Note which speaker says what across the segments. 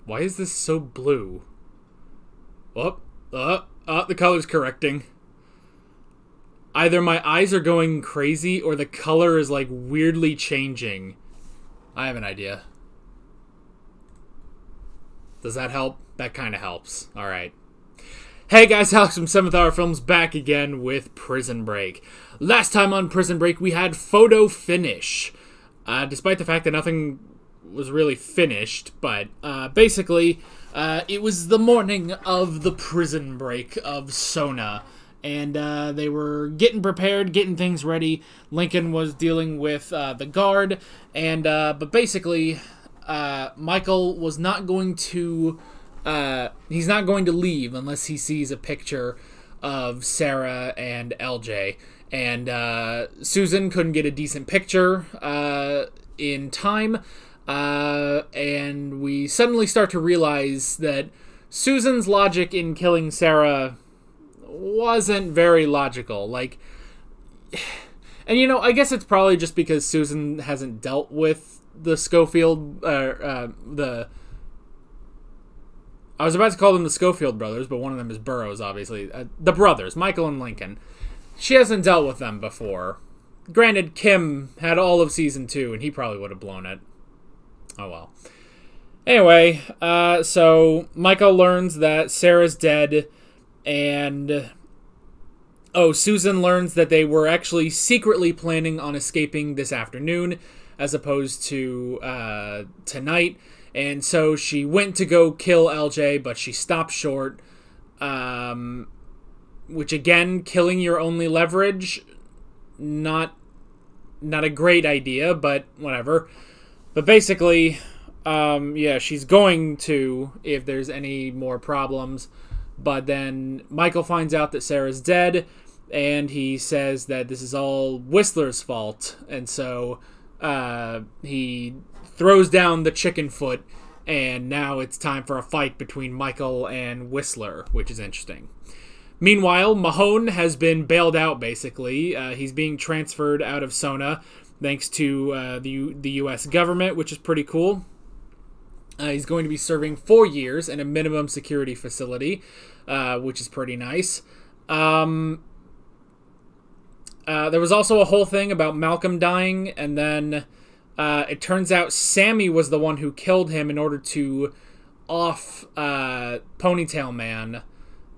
Speaker 1: Why is this so blue? Oh, the color's correcting. Either my eyes are going crazy or the color is like weirdly changing. I have an idea. Does that help? That kind of helps. Alright. Hey guys, Alex from 7th Hour Films back again with Prison Break. Last time on Prison Break we had photo finish. Despite the fact that nothing was really finished, but basically it was the morning of the prison break of Sona. And they were getting prepared, getting things ready. Lincoln was dealing with the guard, and but basically Michael was not going to he's not going to leave unless he sees a picture of Sarah and LJ. And Susan couldn't get a decent picture in time, and we suddenly start to realize that Susan's logic in killing Sarah wasn't very logical. Like, and you know, I guess it's probably just because Susan hasn't dealt with the Schofield, I was about to call them the Schofield brothers, but one of them is Burroughs, obviously. The brothers, Michael and Lincoln. She hasn't dealt with them before. Granted, Kim had all of season 2, and he probably would have blown it. Oh well. Anyway, so Michael learns that Sarah's dead, and Susan learns that they were actually secretly planning on escaping this afternoon, as opposed to tonight. And so she went to go kill LJ, but she stopped short. Which again, killing your only leverage, not a great idea, but whatever. But basically, yeah, she's going to, if there's any more problems. But then Michael finds out that Sarah's dead, and he says that this is all Whistler's fault. And so he throws down the chicken foot, and now it's time for a fight between Michael and Whistler, which is interesting. Meanwhile, Mahone has been bailed out, basically. He's being transferred out of Sona, thanks to the U.S. government, which is pretty cool. He's going to be serving 4 years in a minimum security facility, which is pretty nice. There was also a whole thing about Malcolm dying, and then it turns out Sammy was the one who killed him in order to off Ponytail Man.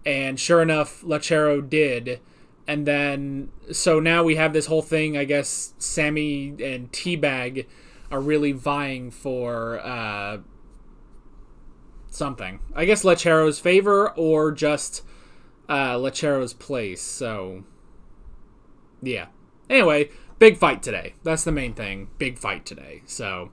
Speaker 1: And sure enough, Lechero did. And then, so now we have this whole thing. I guess Sammy and Teabag are really vying for something. I guess Lechero's favor or just Lechero's place. So, yeah. Anyway, big fight today. That's the main thing. Big fight today. So,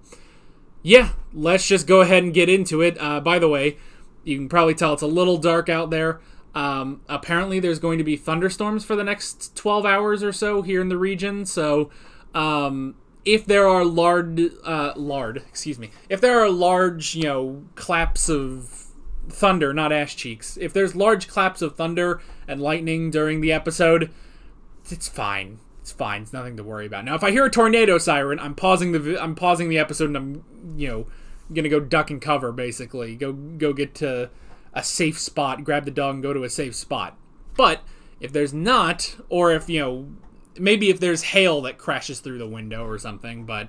Speaker 1: yeah, let's just go ahead and get into it. By the way, you can probably tell it's a little dark out there. Apparently there's going to be thunderstorms for the next 12 hours or so here in the region. So, if there are if there are large, you know, claps of thunder, not ash cheeks, if there's large claps of thunder and lightning during the episode, it's fine. It's fine. It's nothing to worry about. Now, if I hear a tornado siren, I'm pausing the episode, and I'm, you know, gonna go duck and cover, basically. Go get to a safe spot, grab the dog and go to a safe spot. But if there's not, or if, you know, maybe if there's hail that crashes through the window or something, but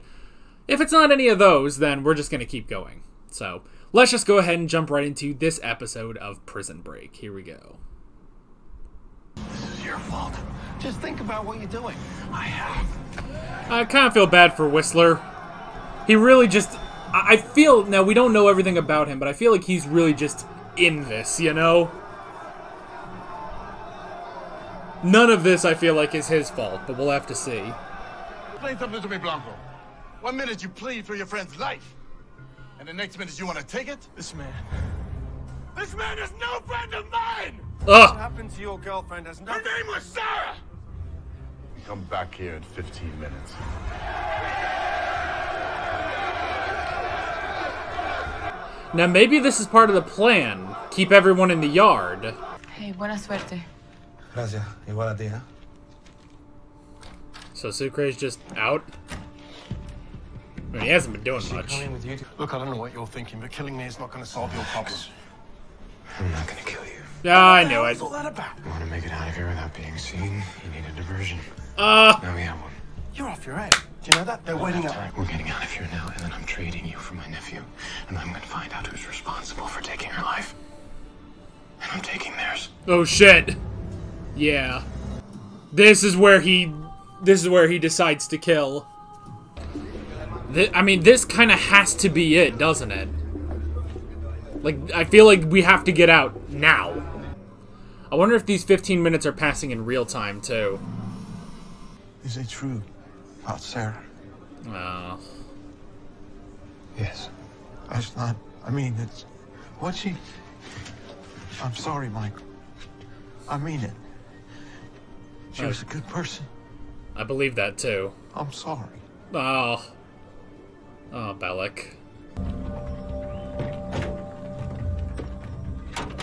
Speaker 1: if it's not any of those, then we're just going to keep going. So let's just go ahead and jump right into this episode of Prison Break. Here we go.
Speaker 2: This is your fault. Just think about what you're doing. I
Speaker 1: kind of feel bad for Whistler. He really just, I feel, now we don't know everything about him, but I feel like he's really just in this, you know? None of this, I feel like, is his fault, but we'll have to see.
Speaker 2: Explain something to me, Blanco. 1 minute you plead for your friend's life, and the next minute you want to take it? This man is no friend of mine!
Speaker 3: What happened to your girlfriend has nothing...
Speaker 2: Her name was Sarah! Come back here in 15 minutes.
Speaker 1: Now, maybe this is part of the plan. Keep everyone in the yard.
Speaker 4: Hey, buena suerte.
Speaker 3: Gracias. Igual a ti, ¿eh?
Speaker 1: So Sucre's just out? I mean, he hasn't been doing much.
Speaker 3: Coming with you. Look, I don't know what you're thinking, but killing me is not going to solve your problems.
Speaker 4: I'm not gonna kill you.
Speaker 1: Yeah, I knew it.
Speaker 3: What's all that about?
Speaker 4: You want to make it out of here without being seen? You need a diversion. Now we have one.
Speaker 3: You're off your head. Do you know that? They're waiting up.
Speaker 4: We're getting out of here now, and then I'm trading you for my nephew. And I'm gonna find out who's responsible for taking her life. And I'm taking theirs.
Speaker 1: Oh shit. Yeah. This is where he decides to kill. I mean, this kind of has to be it, doesn't it? Like, I feel like we have to get out now. I wonder if these 15 minutes are passing in real time, too.
Speaker 3: Is it true about Sarah?
Speaker 4: Yes.
Speaker 3: That's not. I mean, it's. What she. I'm sorry, Mike. I mean it. She was a good person.
Speaker 1: I believe that, too.
Speaker 3: I'm sorry.
Speaker 1: Oh. Oh, Bellic.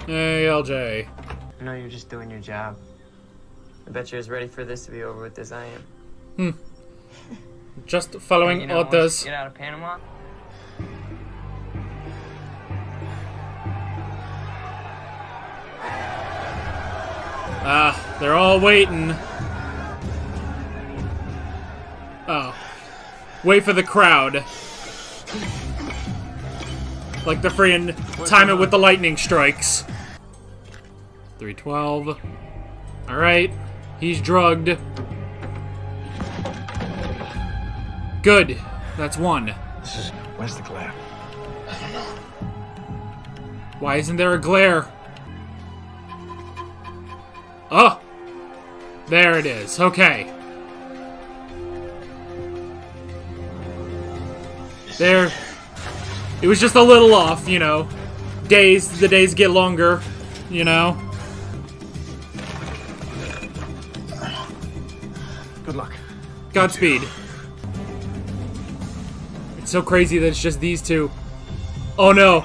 Speaker 1: Hey, LJ.
Speaker 5: I know you're just doing your job. I bet you're as ready for this to be over with as I am.
Speaker 1: Just following
Speaker 5: You know, once
Speaker 1: orders.
Speaker 5: you get out of Panama,
Speaker 1: They're all waiting. Oh. Wait for the crowd. Like the freaking time it with the lightning strikes. 312. Alright. He's drugged. Good. That's one.
Speaker 3: Where's the glare?
Speaker 1: Why isn't there a glare? Oh! There it is. Okay. There. It was just a little off, you know. The days get longer, you know.
Speaker 3: Good luck.
Speaker 1: Godspeed. It's so crazy that it's just these two. Oh no.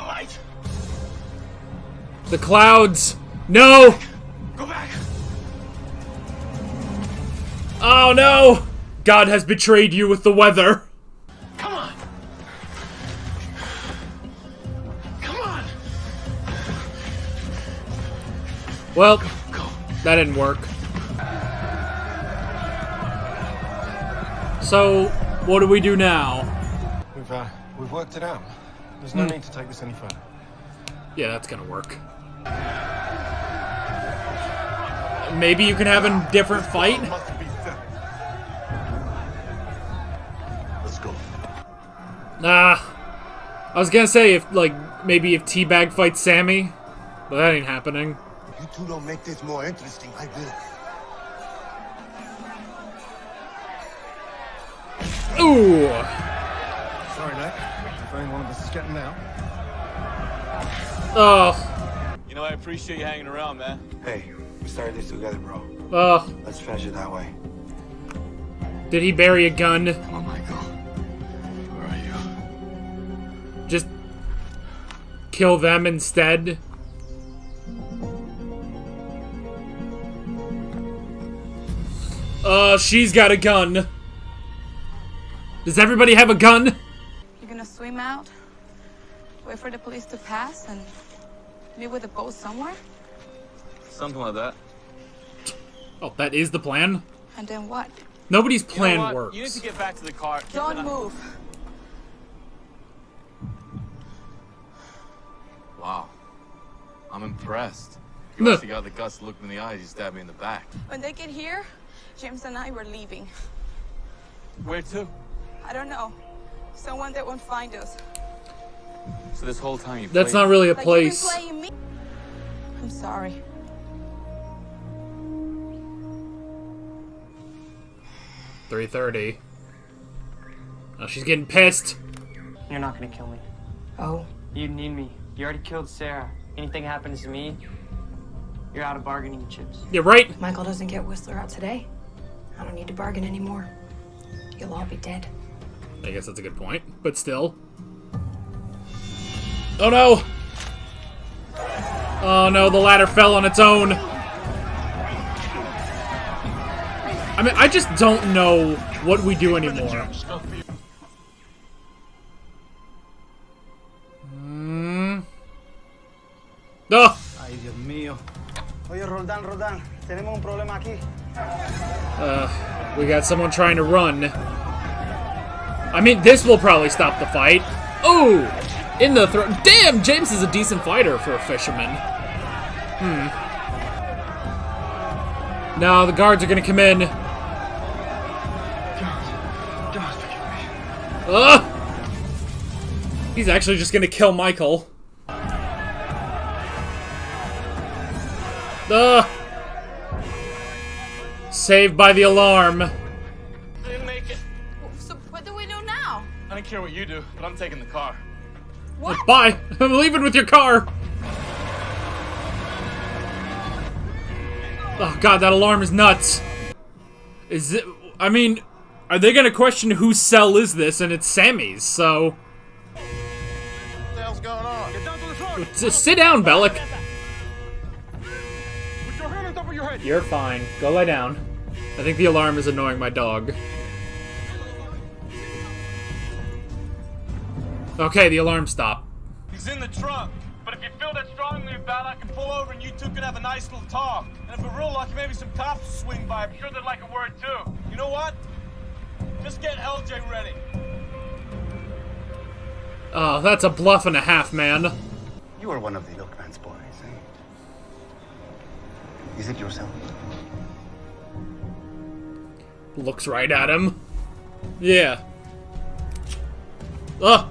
Speaker 1: The clouds. No!
Speaker 3: Go back.
Speaker 1: Oh no! God has betrayed you with the weather.
Speaker 3: Come on. Come on.
Speaker 1: Well, that didn't work. So, what do we do now?
Speaker 3: We've worked it out. There's no need to take this any further.
Speaker 1: Yeah, that's gonna work. Maybe you can have a different fight?
Speaker 2: Must be set. Let's go.
Speaker 1: I was gonna say maybe if Teabag fights Sammy, but that ain't happening.
Speaker 2: If you two don't make this more interesting, I will.
Speaker 1: Ooh!
Speaker 3: Sorry, Nate. If only one of us is getting out.
Speaker 1: Oh.
Speaker 6: You know, I appreciate you hanging around, man.
Speaker 3: Hey, we started this together, bro.
Speaker 1: Oh.
Speaker 3: Let's finish it that way.
Speaker 1: Did he bury a gun?
Speaker 2: Come on, Michael. Where are you?
Speaker 1: Just kill them instead? She's got a gun. Does everybody have a gun?
Speaker 7: You're gonna swim out, wait for the police to pass, and be with a boat somewhere?
Speaker 6: Something like that.
Speaker 1: Oh, that is the plan?
Speaker 7: And then what?
Speaker 1: Nobody's
Speaker 6: You know
Speaker 1: plan
Speaker 6: what?
Speaker 1: works.
Speaker 6: You need to get back to the car.
Speaker 7: Don't move.
Speaker 6: Wow. I'm impressed.
Speaker 1: Look.
Speaker 6: You actually got the guts to look me in the eyes. You stabbed me in the back.
Speaker 7: When they get here, James and I were leaving.
Speaker 6: Where to?
Speaker 7: I don't know. Someone that won't find us.
Speaker 6: So this whole time you
Speaker 1: That's
Speaker 6: played-
Speaker 1: not really a
Speaker 7: Like
Speaker 1: place.
Speaker 7: you've been playing me. I'm sorry.
Speaker 1: $3:30. Oh, she's getting pissed.
Speaker 5: you're not gonna kill me.
Speaker 7: Oh.
Speaker 5: You need me. You already killed Sarah. Anything happens to me, you're out of bargaining chips.
Speaker 1: You're right.
Speaker 8: Michael doesn't get Whistler out today. I don't need to bargain anymore. You'll all be dead.
Speaker 1: I guess that's a good point, but still. Oh no! Oh no, the ladder fell on its own. I mean, I just don't know what we do anymore. Oh!
Speaker 9: Ay, Dios mío. Oye, Roldán, tenemos un problema aquí.
Speaker 1: We got someone trying to run. I mean, this will probably stop the fight. Oh! In the throat. Damn, James is a decent fighter for a fisherman. No, the guards are gonna come in. Ugh! He's actually just gonna kill Michael. Ugh! Saved by the alarm.
Speaker 6: Didn't make it.
Speaker 7: So what do we do now?
Speaker 6: I don't care what you do, but I'm taking the car.
Speaker 7: What?
Speaker 1: Bye! I'm leaving with your car! Oh god, that alarm is nuts. Is it... I mean, are they gonna question whose cell is this? And it's Sammy's, so...
Speaker 2: What the hell's going on? Get down to the floor!
Speaker 1: Just sit down, Bellic.
Speaker 2: Put your hand on top of your head!
Speaker 1: You're fine. Go lie down. I think the alarm is annoying my dog. Okay, the alarm stopped.
Speaker 6: He's in the trunk. But if you feel that strongly about it, I can pull over and you two could have a nice little talk. And if we're real lucky, maybe some cops will swing by. I'm sure they'd like a word too. You know what? Just get LJ ready.
Speaker 1: Oh, that's a bluff and a half, man.
Speaker 9: You are one of the milkman's boys, eh? Is it yourself?
Speaker 1: Looks right at him. Yeah. Ugh.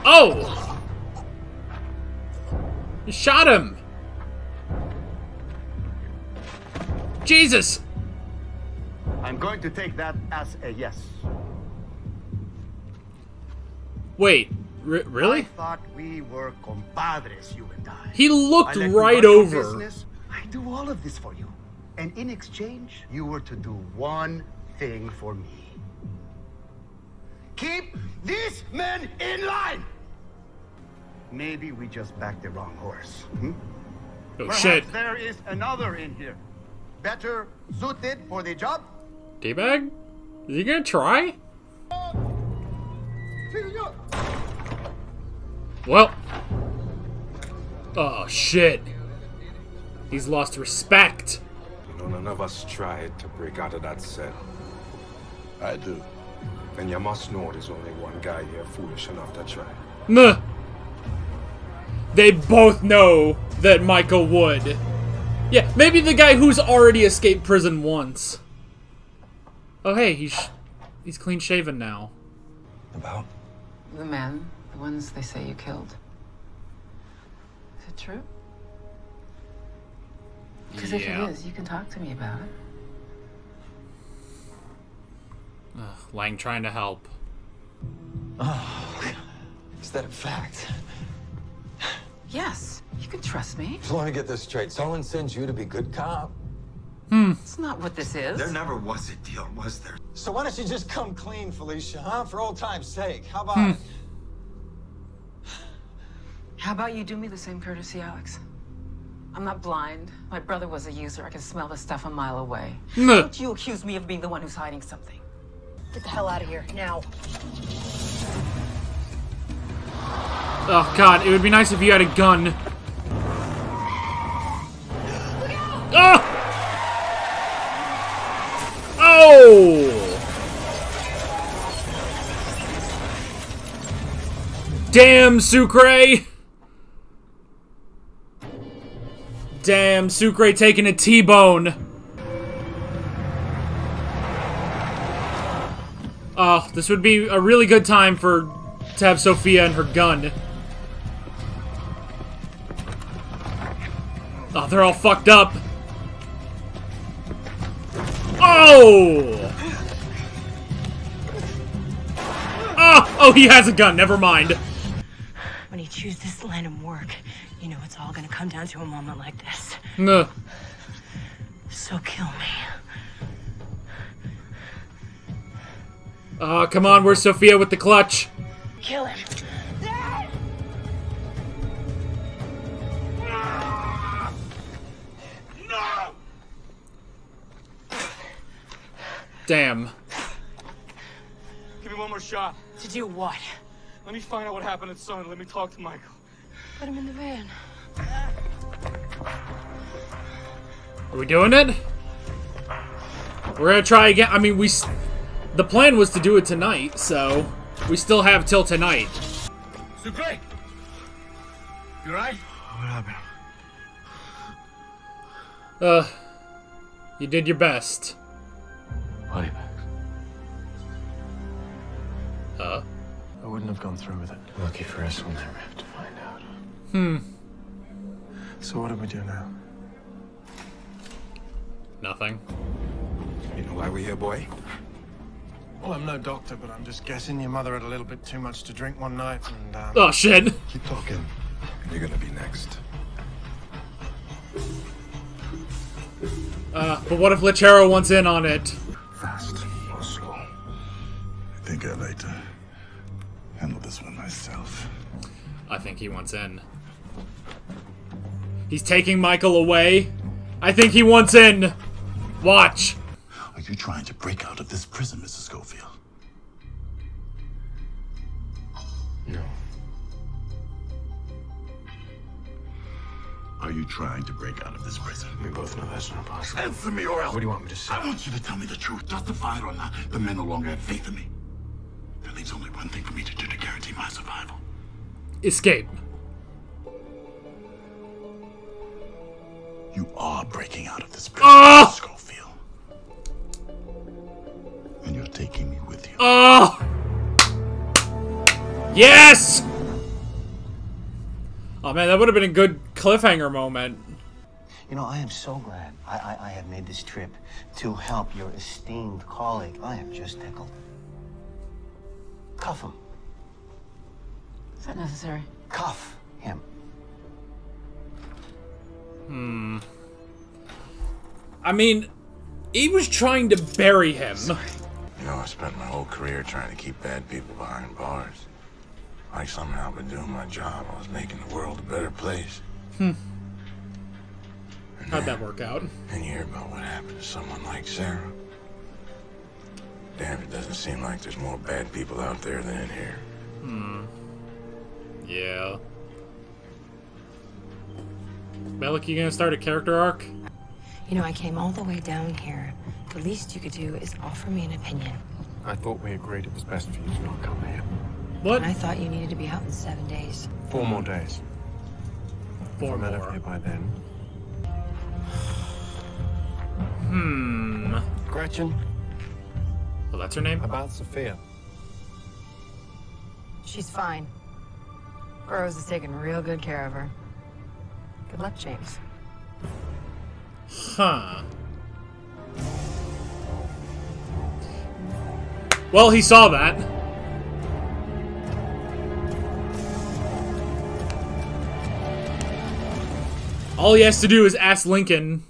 Speaker 1: Oh! You shot him! Jesus!
Speaker 9: I'm going to take that as a yes.
Speaker 1: Wait, really?
Speaker 9: I thought we were compadres, you and I.
Speaker 1: He looked
Speaker 9: I let you
Speaker 1: right
Speaker 9: run your
Speaker 1: over.
Speaker 9: business. I do all of this for you. And in exchange, you were to do one thing for me. Keep these men in line! Maybe we just backed the wrong horse.
Speaker 1: Oh
Speaker 9: Perhaps
Speaker 1: shit.
Speaker 9: there is another in here. Better suited for the job?
Speaker 1: D-bag? Is he gonna try? Well. Oh shit. He's lost respect.
Speaker 10: You know, none of us tried to break out of that cell.
Speaker 2: I do.
Speaker 10: And you must know there's only one guy here foolish enough to try.
Speaker 1: Nuh. They both know that Michael would. Yeah, maybe the guy who's already escaped prison once. Oh hey, he's clean shaven now.
Speaker 11: About?
Speaker 12: The men, the ones they say you killed. Is it true? Because if it is, you can talk to me about it.
Speaker 1: Lang trying to help.
Speaker 11: Oh, is that a fact?
Speaker 12: Yes, you can trust me.
Speaker 11: Just let me get this straight. Someone sends you to be good cop?
Speaker 12: It's not what this is.
Speaker 11: There never was a deal, was there? So why don't you just come clean, Felicia, huh? For old time's sake. How about it?
Speaker 12: How about you do me the same courtesy, Alex? I'm not blind. My brother was a user. I can smell the stuff a mile away. Don't you accuse me of being the one who's hiding something.
Speaker 8: Get the hell out of here, now.
Speaker 1: Oh god, it would be nice if you had a gun. Oh! Oh! Damn, Sucre! Damn, Sucre taking a T-bone. Oh, this would be a really good time to have Sophia and her gun. Oh, they're all fucked up. Oh! Oh, he has a gun. Never mind.
Speaker 8: When you choose this line of work, you know it's all gonna come down to a moment like this.
Speaker 1: Nah.
Speaker 8: So kill me.
Speaker 1: Oh, come on. Where's Sophia with the clutch?
Speaker 8: Kill him.
Speaker 2: No!
Speaker 1: Damn.
Speaker 6: Give me one more shot.
Speaker 8: To do what?
Speaker 6: Let me find out what happened at Sun. Let me talk to Michael.
Speaker 8: Put him in the van.
Speaker 1: Are we doing it? We're gonna try again. I mean, the plan was to do it tonight, so we still have till tonight.
Speaker 2: Sucre! You alright?
Speaker 3: What happened?
Speaker 1: You did your best.
Speaker 3: Body bags.
Speaker 1: I
Speaker 3: wouldn't have gone through with it.
Speaker 4: Lucky for us, we'll never have to find out.
Speaker 3: So what do we do now?
Speaker 1: Nothing.
Speaker 10: You know why we're here, boy?
Speaker 3: Well, I'm no doctor, but I'm just guessing your mother had a little bit too much to drink one night and,
Speaker 1: Oh, shit.
Speaker 10: Keep talking. You're gonna be next.
Speaker 1: But what if Lechero wants in on it?
Speaker 10: Fast or slow?
Speaker 2: I think I'd like to handle this one myself.
Speaker 1: I think he wants in. He's taking Michael away. I think he wants in. Watch.
Speaker 2: Are you trying to break out of this prison, Mrs. Schofield?
Speaker 4: No.
Speaker 2: Are you trying to break out of this prison?
Speaker 4: We both know that's not possible.
Speaker 2: Answer me or else.
Speaker 4: What do you want me to say?
Speaker 2: I want you to tell me the truth, justify it or not. The men no longer have faith in me. That leaves only one thing for me to do to guarantee my survival.
Speaker 1: Escape.
Speaker 2: You are breaking out of this prison,
Speaker 1: Oh!
Speaker 2: Mrs. Schofield. And you're taking me with you.
Speaker 1: Oh! Yes! Oh man, that would have been a good cliffhanger moment.
Speaker 9: You know, I am so glad I have made this trip to help your esteemed colleague. I am just tickled. Cuff him.
Speaker 12: Is that necessary?
Speaker 9: Cuff him.
Speaker 1: I mean, he was trying to bury him.
Speaker 13: You know, I spent my whole career trying to keep bad people behind bars. Like somehow by doing my job, I was making the world a better place.
Speaker 1: How'd that work out?
Speaker 13: And you hear about what happened to someone like Sarah. Damn, it doesn't seem like there's more bad people out there than in here.
Speaker 1: Yeah. Bellic, you gonna start a character arc?
Speaker 8: You know, I came all the way down here. The least you could do is offer me an opinion.
Speaker 3: I thought we agreed it was best for you to not come here.
Speaker 1: What?
Speaker 8: And I thought you needed to be out in 7 days.
Speaker 3: 4 more days.
Speaker 1: Four
Speaker 3: If I'm out
Speaker 1: more.
Speaker 3: of here by then. Gretchen,
Speaker 1: Well, that's her name?
Speaker 3: about Sophia.
Speaker 8: She's fine. Burroughs is taking real good care of her. Good luck, James.
Speaker 1: Huh. Well, he saw that. All he has to do is ask Lincoln.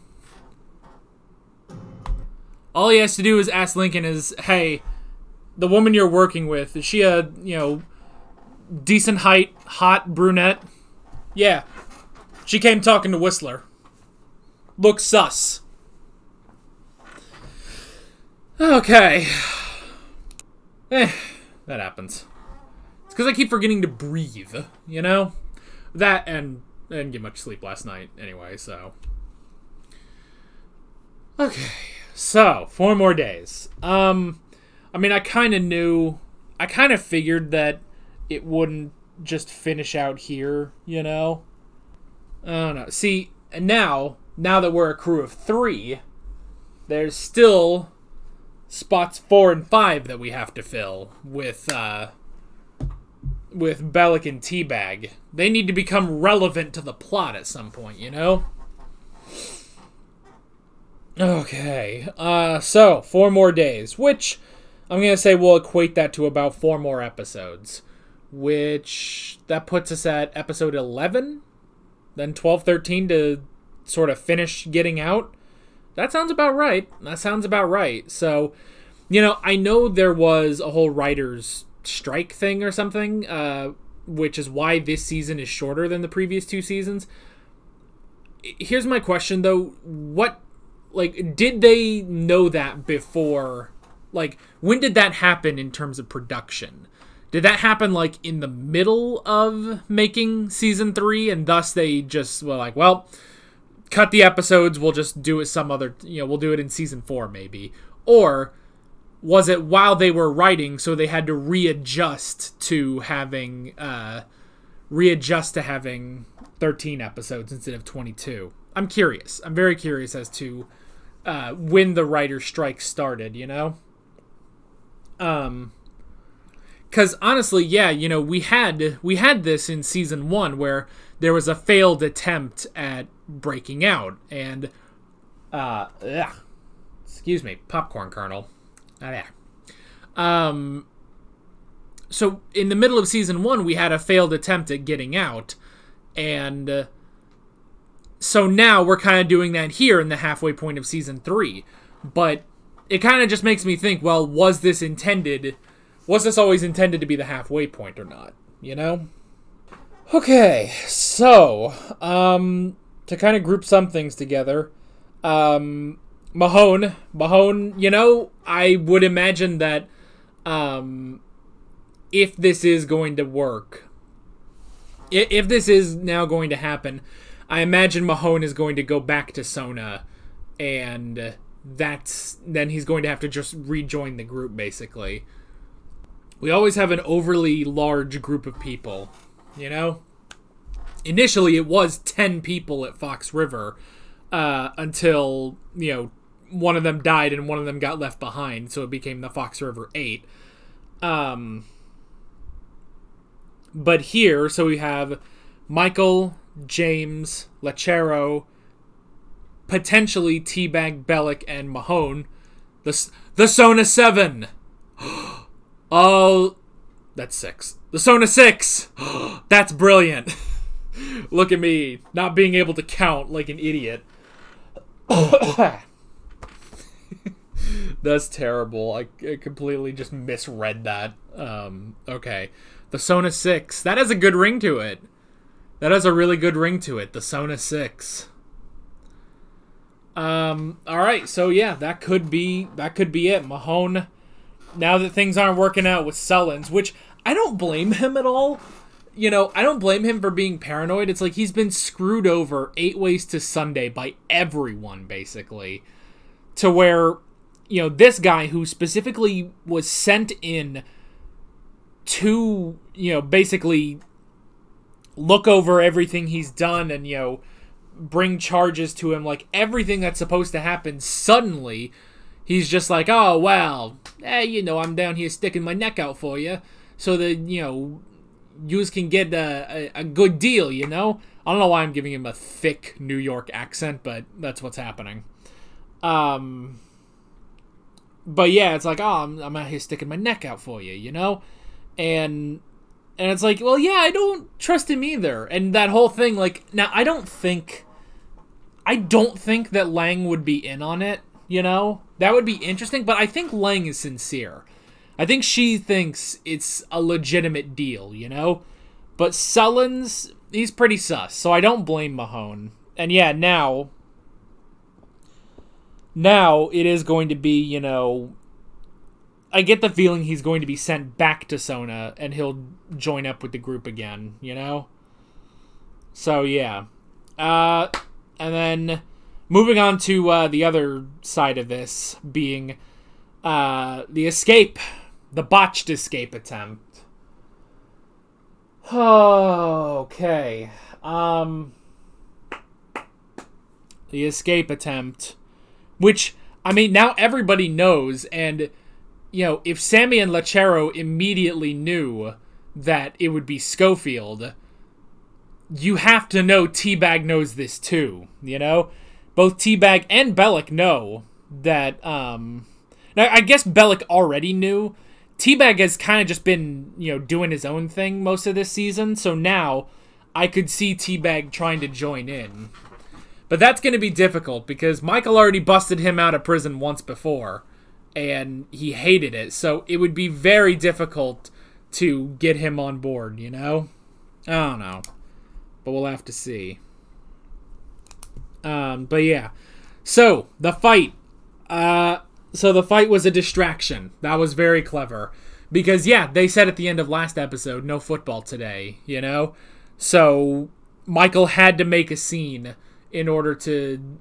Speaker 1: All he has to do is ask Lincoln is, hey, the woman you're working with, is she a, decent height, hot brunette? Yeah. She came talking to Whistler. Looks sus. Okay. That happens. It's because I keep forgetting to breathe, That and I didn't get much sleep last night anyway, so. Okay. So, 4 more days. I mean, I kind of figured that it wouldn't just finish out here, I don't know. See, and now that we're a crew of 3, there's still spots 4 and 5 that we have to fill with Bellic and Teabag. They need to become relevant to the plot at some point, Okay, so 4 more days, which I'm going to say will equate that to about 4 more episodes, which that puts us at episode 11, then 12, 13 to sort of finish getting out. That sounds about right. So, I know there was a whole writer's strike thing or something, which is why this season is shorter than the previous 2 seasons. Here's my question, though. Did they know that before? When did that happen in terms of production? Did that happen, like, in the middle of making season 3, and thus they just were like, well, cut the episodes, we'll just do it some other, we'll do it in season 4, maybe. Or was it while they were writing, so they had to readjust to having 13 episodes instead of 22? I'm curious. I'm very curious as to when the writer's strike started, Because honestly, yeah, we had this in season 1 where there was a failed attempt at breaking out, and excuse me, popcorn kernel. So in the middle of season 1, we had a failed attempt at getting out, and so now we're kind of doing that here in the halfway point of season 3. But it kind of just makes me think, well, was this always intended to be the halfway point or not, Okay, so, to kind of group some things together, Mahone, I would imagine that, if this is going to work, if this is now going to happen, I imagine Mahone is going to go back to Sona, and then he's going to have to just rejoin the group, basically. We always have an overly large group of people, Initially, it was 10 people at Fox River, until, one of them died and one of them got left behind, so it became the Fox River 8. But here, so we have Michael, James, Lachero, potentially T-Bag, Bellick, and Mahone. The Sona 7! Oh, that's 6. The Sona 6! That's brilliant. Look at me, not being able to count like an idiot. That's terrible. I completely just misread that. Okay. The Sona 6. That has a good ring to it. That has a really good ring to it. The Sona 6. Alright, so yeah, that could be it. Mahone, now that things aren't working out with Sullins, which I don't blame him at all. I don't blame him for being paranoid. It's like he's been screwed over 8 ways to Sunday by everyone, basically. To where, this guy who specifically was sent in to, basically look over everything he's done and, bring charges to him, like everything that's supposed to happen, suddenly he's just like, oh, well, I'm down here sticking my neck out for you so that, yous can get a good deal, I don't know why I'm giving him a thick New York accent, but that's what's happening. But yeah, it's like, oh, I'm out here sticking my neck out for you, And it's like, well, yeah, I don't trust him either. And that whole thing, like, now, I don't think that Lang would be in on it, That would be interesting, but I think Lang is sincere. I think she thinks it's a legitimate deal, But Sullins, he's pretty sus, so I don't blame Mahone. And yeah, now it is going to be, I get the feeling he's going to be sent back to Sona and he'll join up with the group again, So yeah. And then moving on to the other side of this being the escape. The botched escape attempt. Okay. The escape attempt. Which, now everybody knows, and, if Sammy and Lachero immediately knew that it would be Schofield, you have to know T-Bag knows this too, Both T-Bag and Bellick know that, now I guess Bellick already knew. T-Bag has kind of just been, doing his own thing most of this season, so now I could see T-Bag trying to join in. But that's going to be difficult, because Michael already busted him out of prison once before, and he hated it, so it would be very difficult to get him on board, I don't know. But we'll have to see. But yeah. So, the fight. So the fight was a distraction. That was very clever. Because, yeah, they said at the end of last episode, no football today, you know? So, Michael had to make a scene in order to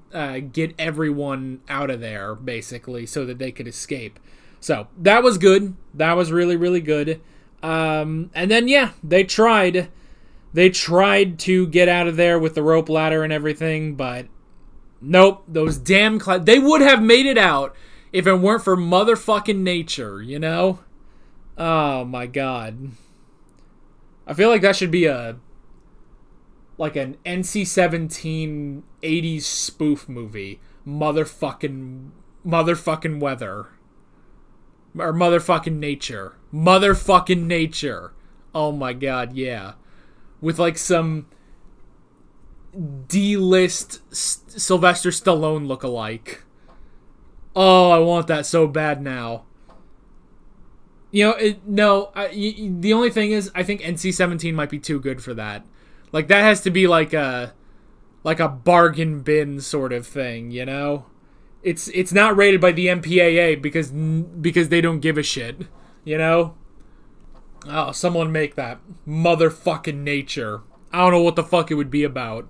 Speaker 1: get everyone out of there, basically, so that they could escape. So, that was good. That was really, really good. And then, yeah, they tried to get out of there with the rope ladder and everything, but nope, those damn clouds. They would have made it out if it weren't for motherfucking nature, you know? Oh my god. I feel like that should be like an NC-17 80s spoof movie. Motherfucking weather. Or motherfucking nature. Motherfucking nature. Oh my god, yeah. With like some D-list Sylvester Stallone lookalike. Oh, I want that so bad now. You know, the only thing is, I think NC-17 might be too good for that. Like, that has to be like a bargain bin sort of thing, you know? It's not rated by the MPAA because they don't give a shit, you know? Oh, someone make that. Motherfucking nature. I don't know what the fuck it would be about.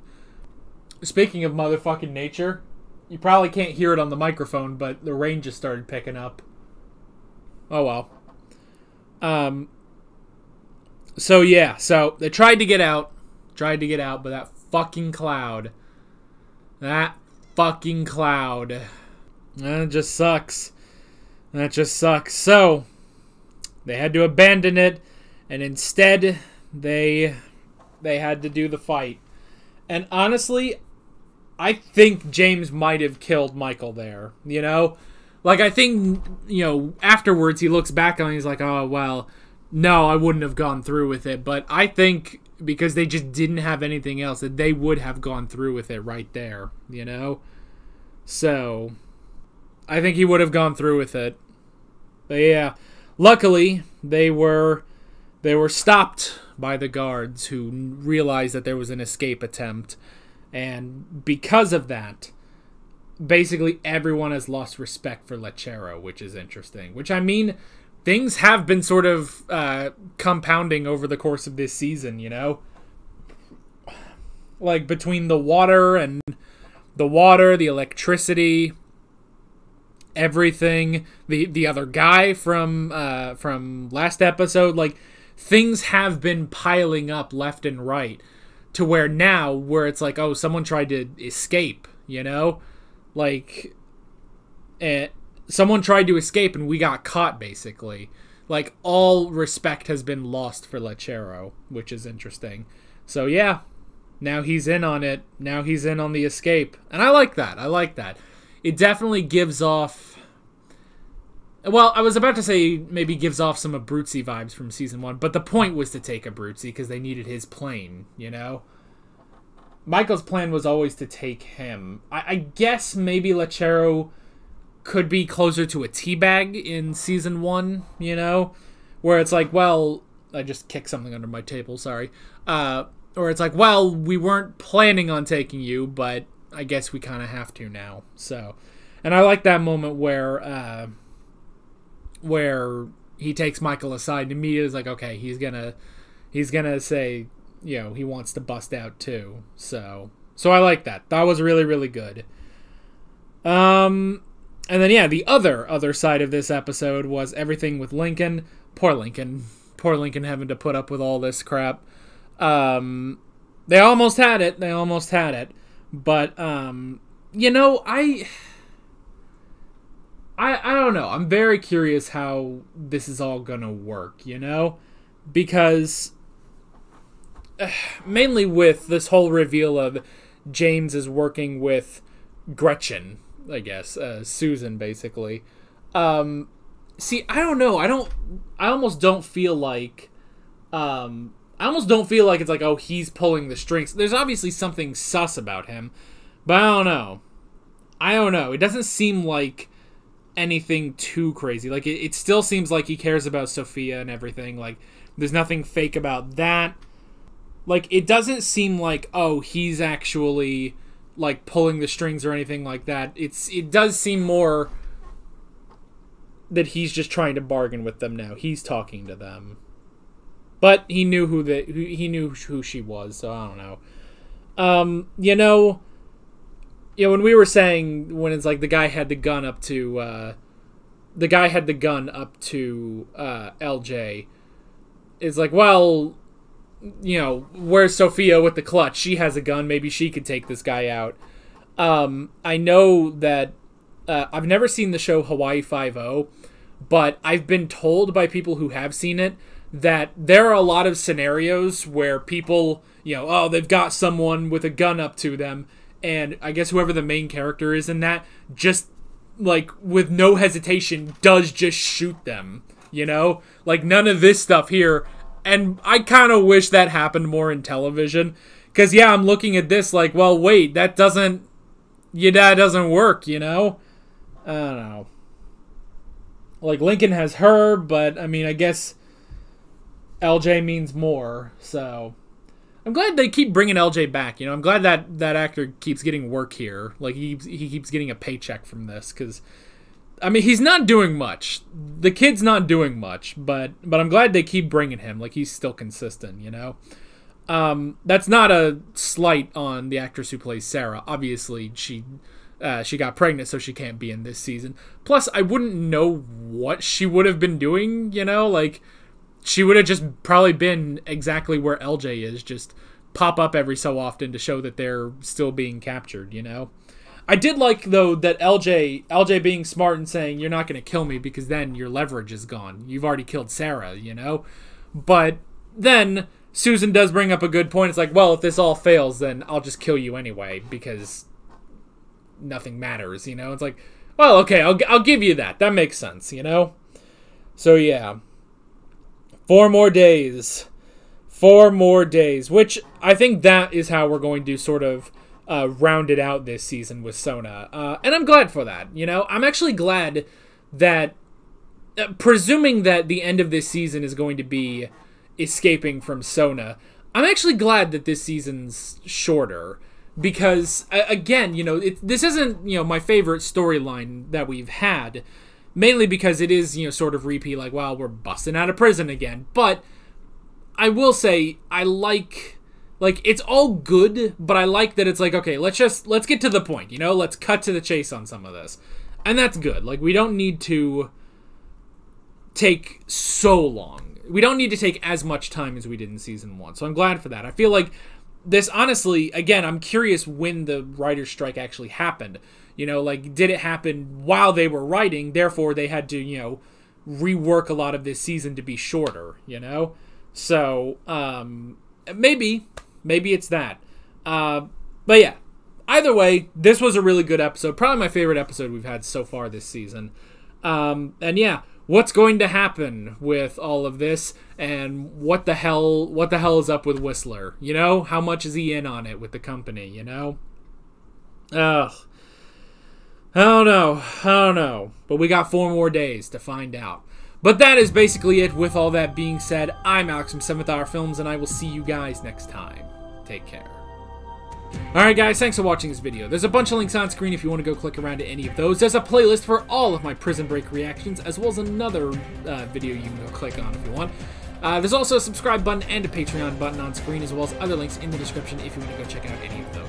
Speaker 1: Speaking of motherfucking nature, you probably can't hear it on the microphone, but the rain just started picking up. Oh well. So yeah, so they tried to get out, but that fucking cloud. That just sucks. That just sucks. So, they had to abandon it, and instead, they had to do the fight. And honestly, I think James might have killed Michael there, you know? Like, I think, you know, afterwards he looks back on it and he's like, oh, well, no, I wouldn't have gone through with it. But I think because they just didn't have anything else, that they would have gone through with it right there, you know? So, I think he would have gone through with it. But yeah, luckily, they were stopped by the guards who realized that there was an escape attempt. And because of that, basically everyone has lost respect for Lechero, which is interesting. Which, I mean, things have been sort of compounding over the course of this season, you know? Like, between the water, the electricity, everything, the other guy from last episode, like, things have been piling up left and right to where it's like, oh, someone tried to escape, you know? Like, someone tried to escape and we got caught, basically. Like, all respect has been lost for Lechero, which is interesting. So, yeah, now he's in on it. Now he's in on the escape. And I like that. It definitely gives off... Well, I was about to say maybe gives off some Abruzzi vibes from Season 1, but the point was to take Abruzzi because they needed his plane, you know? Michael's plan was always to take him. I guess maybe Lechero could be closer to a teabag in Season 1, you know? Where it's like, well... I just kicked something under my table, sorry. Or it's like, well, we weren't planning on taking you, but I guess we kind of have to now. So, and I like that moment where he takes Michael aside and immediately is like, okay, he's gonna say, you know, he wants to bust out too. So I like that. That was really, really good. And then yeah, the other side of this episode was everything with Lincoln. Poor Lincoln having to put up with all this crap. They almost had it. But you know, I don't know. I'm very curious how this is all gonna work, you know? Because mainly with this whole reveal of James is working with Gretchen, I guess, Susan, basically. See, I don't know. I almost don't feel like it's like, oh, he's pulling the strings. There's obviously something sus about him, but I don't know. It doesn't seem like anything too crazy. Like, it still seems like he cares about Sophia and everything. Like, there's nothing fake about that. Like, it doesn't seem like, oh, he's actually, like, pulling the strings or anything like that. It does seem more that he's just trying to bargain with them now. He's talking to them. But he knew who she was, so I don't know. You know, when we were saying, when it's like the guy had the gun up to LJ, it's like, well, you know, where's Sophia with the clutch? She has a gun. Maybe she could take this guy out. I know that I've never seen the show Hawaii Five-0, but I've been told by people who have seen it that there are a lot of scenarios where people, you know, oh, they've got someone with a gun up to them, and I guess whoever the main character is in that, just, like, with no hesitation, does just shoot them, you know? Like, none of this stuff here, and I kind of wish that happened more in television, because, yeah, I'm looking at this like, well, wait, that doesn't work, you know? I don't know. Like, Lincoln has her, but, I mean, I guess LJ means more, so I'm glad they keep bringing LJ back, you know? I'm glad that actor keeps getting work here. Like, he keeps getting a paycheck from this, because, I mean, he's not doing much. The kid's not doing much, but I'm glad they keep bringing him. Like, he's still consistent, you know? That's not a slight on the actress who plays Sarah. Obviously, she got pregnant, so she can't be in this season. Plus, I wouldn't know what she would have been doing, you know? Like, she would have just probably been exactly where LJ is, just pop up every so often to show that they're still being captured, you know? I did like, though, that LJ being smart and saying, you're not going to kill me because then your leverage is gone. You've already killed Sarah, you know? But then Susan does bring up a good point. It's like, well, if this all fails, then I'll just kill you anyway because nothing matters, you know? It's like, well, okay, I'll give you that. That makes sense, you know? So, yeah. 4 more days. 4 more days. Which, I think that is how we're going to sort of round it out this season with Sona. And I'm glad for that, you know? I'm actually glad that, presuming that the end of this season is going to be escaping from Sona, I'm actually glad that this season's shorter. Because, again, you know, this isn't, you know, my favorite storyline that we've had. Mainly because it is, you know, sort of repeat, like, well, we're busting out of prison again. But I will say, I like, it's all good, but I like that it's like, okay, let's get to the point, you know? Let's cut to the chase on some of this. And that's good. Like, we don't need to take so long. We don't need to take as much time as we did in Season 1. So I'm glad for that. I feel like this, honestly, again, I'm curious when the writer's strike actually happened. You know, like, did it happen while they were writing? Therefore, they had to, you know, rework a lot of this season to be shorter, you know? So, maybe it's that. But yeah, either way, this was a really good episode. Probably my favorite episode we've had so far this season. And yeah, what's going to happen with all of this? And what the hell is up with Whistler? You know, how much is he in on it with the company, you know? Ugh. I don't know. But we got 4 more days to find out. But that is basically it. With all that being said, I'm Alex from 7th Hour Films, and I will see you guys next time. Take care. Alright guys, thanks for watching this video. There's a bunch of links on screen if you want to go click around to any of those. There's a playlist for all of my Prison Break reactions, as well as another video you can go click on if you want. There's also a subscribe button and a Patreon button on screen, as well as other links in the description if you want to go check out any of those.